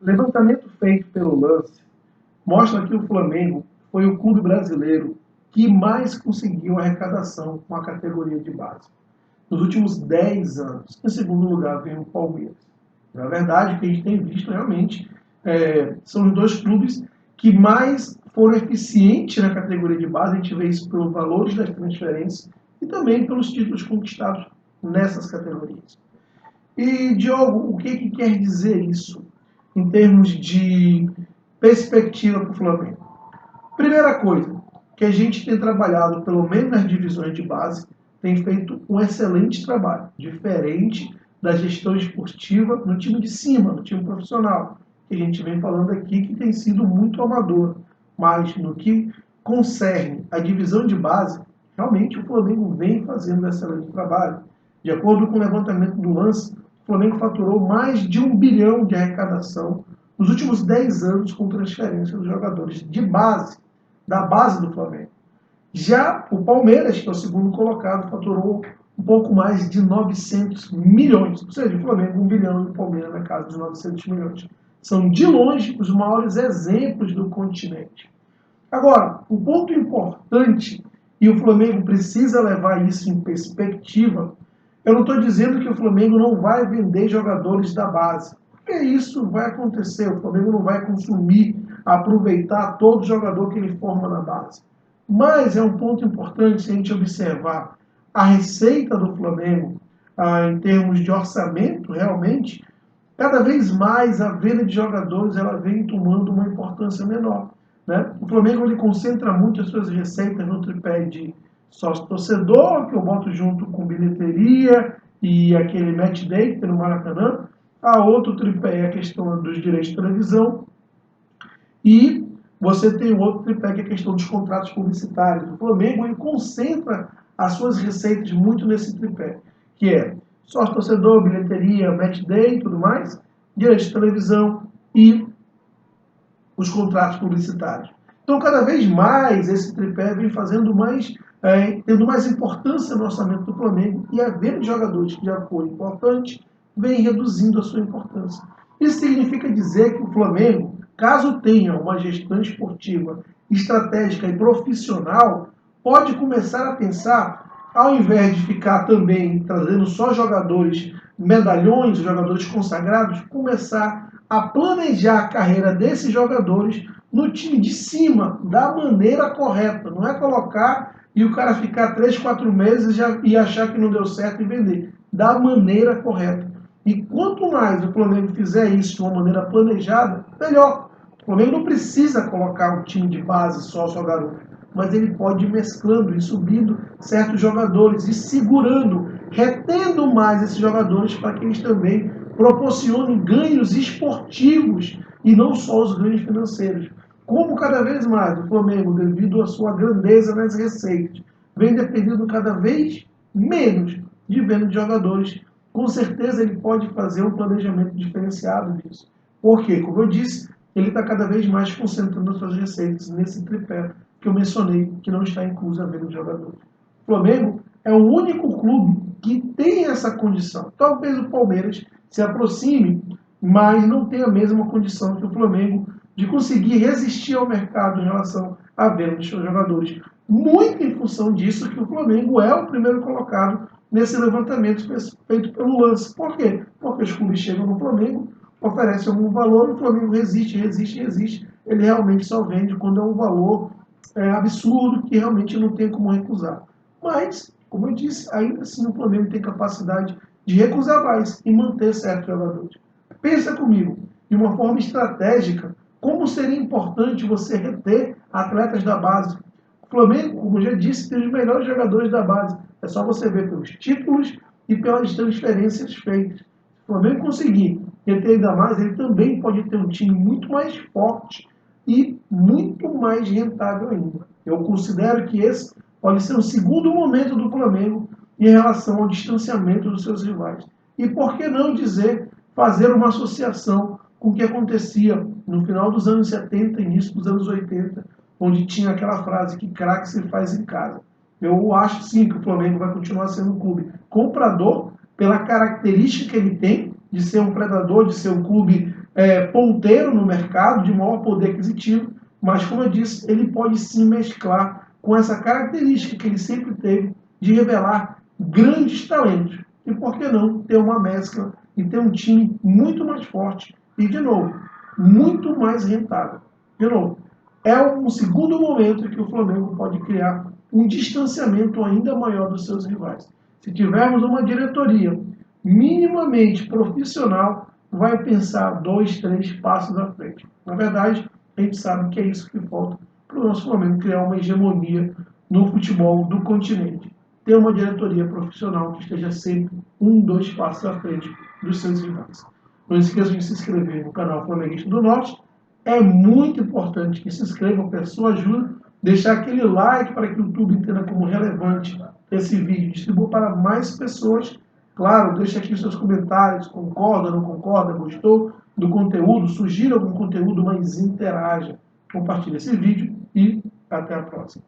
O levantamento feito pelo Lance mostra que o Flamengo foi o clube brasileiro que mais conseguiu arrecadação com a categoria de base nos últimos 10 anos. Em segundo lugar vem o Palmeiras. Na verdade, o que a gente tem visto realmente são os dois clubes que mais foram eficientes na categoria de base. A gente vê isso pelos valores das transferências e também pelos títulos conquistados nessas categorias. E, Diogo, o que quer dizer isso em termos de perspectiva para o Flamengo? Primeira coisa, que a gente tem trabalhado, pelo menos nas divisões de base, tem feito um excelente trabalho, diferente da gestão esportiva no time de cima, no time profissional, que a gente vem falando aqui que tem sido muito amador. Mas no que concerne a divisão de base, realmente o Flamengo vem fazendo um excelente trabalho. De acordo com o levantamento do Lance, o Flamengo faturou mais de 1 bilhão de arrecadação nos últimos 10 anos com transferência dos jogadores de base, da base do Flamengo. Já o Palmeiras, que é o segundo colocado, faturou um pouco mais de 900 milhões. Ou seja, o Flamengo 1 bilhão e o Palmeiras na casa de 900 milhões. São, de longe, os maiores exemplos do continente. Agora, o ponto importante, e o Flamengo precisa levar isso em perspectiva, eu não estou dizendo que o Flamengo não vai vender jogadores da base, porque isso vai acontecer, o Flamengo não vai consumir, aproveitar todo jogador que ele forma na base. Mas é um ponto importante se a gente observar a receita do Flamengo, em termos de orçamento, realmente, cada vez mais a venda de jogadores ela vem tomando uma importância menor. Né? O Flamengo ele concentra muito as suas receitas no tripé de sócio-torcedor, que eu boto junto com bilheteria e aquele match day no Maracanã. A outro tripé é a questão dos direitos de televisão. E você tem o outro tripé que é a questão dos contratos publicitários. O Flamengo ele concentra as suas receitas muito nesse tripé, que é sócio-torcedor, bilheteria, match day e tudo mais, direitos de televisão e os contratos publicitários. Então, cada vez mais, esse tripé vem fazendo mais, tendo mais importância no orçamento do Flamengo e a venda de jogadores que já foi importante, vem reduzindo a sua importância. Isso significa dizer que o Flamengo, caso tenha uma gestão esportiva estratégica e profissional, pode começar a pensar, ao invés de ficar também trazendo só jogadores medalhões, jogadores consagrados, começar a planejar a carreira desses jogadores no time de cima, da maneira correta. Não é colocar e o cara ficar 3, 4 meses e achar que não deu certo e vender. Da maneira correta. E quanto mais o Flamengo fizer isso de uma maneira planejada, melhor. O Flamengo não precisa colocar um time de base só garoto, mas ele pode ir mesclando e subindo certos jogadores e segurando, retendo mais esses jogadores para que eles também proporcionem ganhos esportivos e não só os ganhos financeiros. Como cada vez mais o Flamengo, devido à sua grandeza nas receitas, vem dependendo cada vez menos de venda de jogadores, com certeza ele pode fazer um planejamento diferenciado disso. Porque, como eu disse, ele está cada vez mais concentrando as suas receitas nesse tripé que eu mencionei, que não está incluso a venda de jogadores. O Flamengo é o único clube que tem essa condição. Talvez o Palmeiras se aproxime, mas não tem a mesma condição que o Flamengo de conseguir resistir ao mercado em relação à venda dos seus jogadores. Muito em função disso que o Flamengo é o primeiro colocado nesse levantamento feito pelo Lance. Por quê? Porque os clubes chegam no Flamengo, oferecem algum valor e o Flamengo resiste. Ele realmente só vende quando é um valor absurdo que realmente não tem como recusar. Mas, como eu disse, ainda assim o Flamengo tem capacidade de recusar mais e manter certos jogadores. Pensa comigo, de uma forma estratégica, como seria importante você reter atletas da base. O Flamengo, como eu já disse, tem os melhores jogadores da base. É só você ver pelos títulos e pelas transferências feitas. Se o Flamengo conseguir reter ainda mais, ele também pode ter um time muito mais forte e muito mais rentável ainda. Eu considero que esse pode ser o segundo momento do Flamengo em relação ao distanciamento dos seus rivais. E por que não dizer, fazer uma associação com o que acontecia no final dos anos 70 e início dos anos 80, onde tinha aquela frase que craque se faz em casa. Eu acho sim que o Flamengo vai continuar sendo um clube comprador pela característica que ele tem de ser um predador, de ser um clube ponteiro no mercado, de maior poder aquisitivo, mas, como eu disse, ele pode sim mesclar com essa característica que ele sempre teve de revelar grandes talentos. E por que não ter uma mescla e ter um time muito mais forte e, de novo, muito mais rentável. De novo, é um segundo momento em que o Flamengo pode criar um distanciamento ainda maior dos seus rivais. Se tivermos uma diretoria minimamente profissional, vai pensar 2, 3 passos à frente. Na verdade, a gente sabe que é isso que falta para o nosso Flamengo criar uma hegemonia no futebol do continente. Ter uma diretoria profissional que esteja sempre 1, 2 passos à frente dos seus rivais. Não esqueça de se inscrever no canal Flamenguista do Norte. É muito importante que se inscreva, peço sua ajuda, deixar aquele like para que o YouTube entenda como relevante esse vídeo, distribua para mais pessoas. Claro, deixe aqui seus comentários, concorda, não concorda, gostou do conteúdo, sugira algum conteúdo, mas interaja. Compartilhe esse vídeo e até a próxima.